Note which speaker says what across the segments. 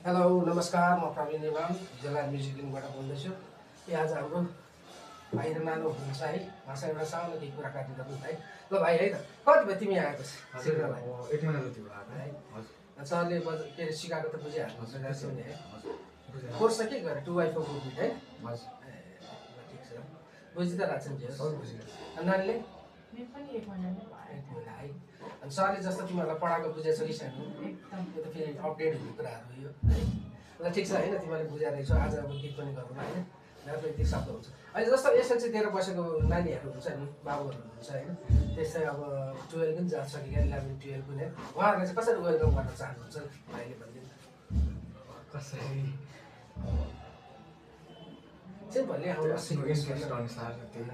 Speaker 1: Hello नमस्कार, म प्रवीण नेवाल जिल्ला म्युजिक लिङबाट बोल्दैछु। आज हाम्रो भाइ र नानो हुनुहुन्छ है, उहाँसँग एउटा सानो केही कुराकानी गरौँ है। ल भाइ है त, कति भयो तिमी आएको सिक्नलाई?
Speaker 2: 1 महिना जति भयो आएको है।
Speaker 1: हजुर, सरले के अरे सिकाएको त बुझिहाल्नु नि है।
Speaker 2: बुझेँ।
Speaker 1: कोर्स त के गरे 2x4 ग्रुप है?
Speaker 2: हजुर।
Speaker 1: ठिक छ, बुझि त रहेछ नि
Speaker 2: सब बुझेँ।
Speaker 1: नानीले
Speaker 3: मेरो पनि 1 महिना नै भयो।
Speaker 1: 1 महिना है। अनि सरले जस्तो तिमीहरूलाई पढाएको बुझेछ कि छैन?
Speaker 3: एकदम।
Speaker 1: यो त फेरि अपडेट हुने कुराहरू यो है। ल ठिक छ होइन, तिमीहरूले बुझाएर रहेछौ। आज अब गीत पनि गरौँ होइन, राजनैतिक शब्द हुन्छ। अहिले जस्तो एसएलसी दिएर बसेको नानीहरू हुन्छ नि, बाबुहरू हुन्छ होइन, त्यस्तै अब 12 पनि जान्छ कि 11 12 पनि है, उहाँहरूले चाहिँ कसरी वेलकम गर्न चाहनुहुन्छ भाइले भनिदिनु?
Speaker 2: कसरी
Speaker 1: सिम्पली हाम्रो
Speaker 2: इन्ट्रेस्ट अनुसार त्यही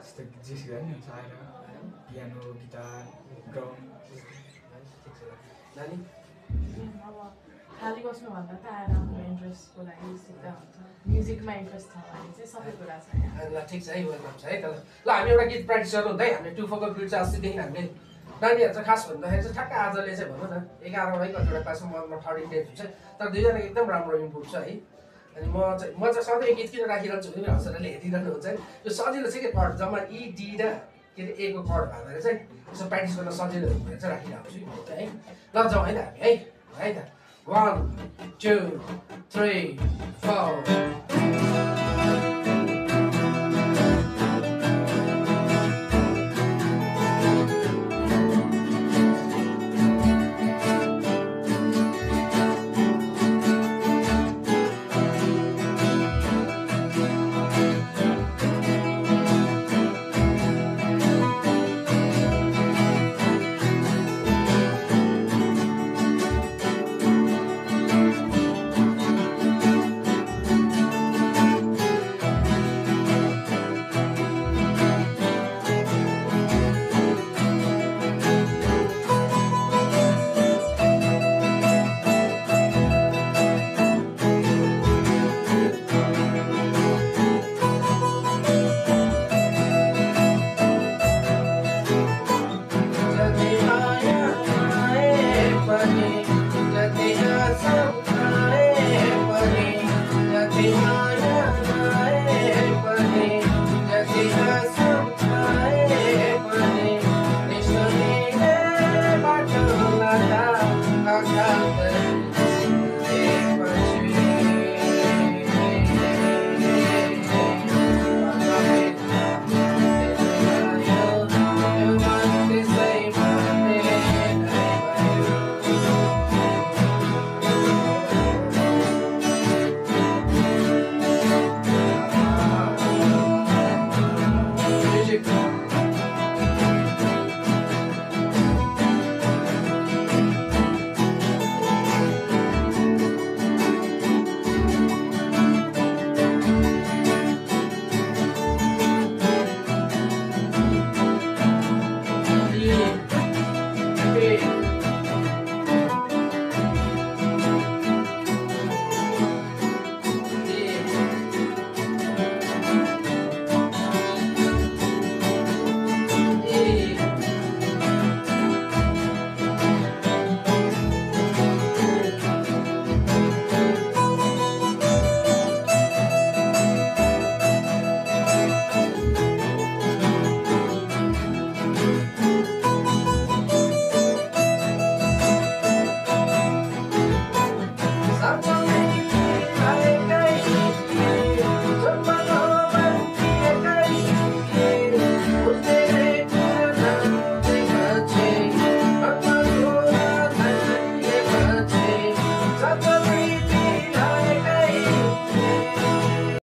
Speaker 2: जस्तो जे सिकायो नि हुन्छ आएर पियानो गिटार ड्रम।
Speaker 1: नानी
Speaker 3: अब खाली बस्नुभन्दा त आएर आफ्नो इन्ट्रेस्टको लागि सिक्दा हुन्छ। म्युजिकमा इन्ट्रेस्ट छ भने चाहिँ सबै कुरा छ यहाँ।
Speaker 1: ल ठिक छ है, वेलकम छ है त। ल हामी एउटा गीत प्र्याक्टिस गरौँ है। हामीले 2 फोकल बिट चाहिँ अस्तिदेखि हामीले नानीहरू चाहिँ खास भन्दाखेरि चाहिँ ठ्याक्क आजले चाहिँ भनौँ न 11 है कतिवटा क्लासमा म 30 डेज हुन्छ, तर दुईजना एकदम राम्रो इम्प्रुभ छ है। अनि म चाहिँ सधैँ गीत किन राखिरहन्छु भने हजुरहरूले हेरिरहनु हुन्छ नि, यो सजिलो छ कि कर्ड जम्मा ई डी र के अरे ए को कर्ड भएर चाहिँ यसो प्र्याक्टिस गर्न सजिलो भनेर चाहिँ राखिरहेको छु है। ल जाउँ है त हामी है त। 1 2 3 4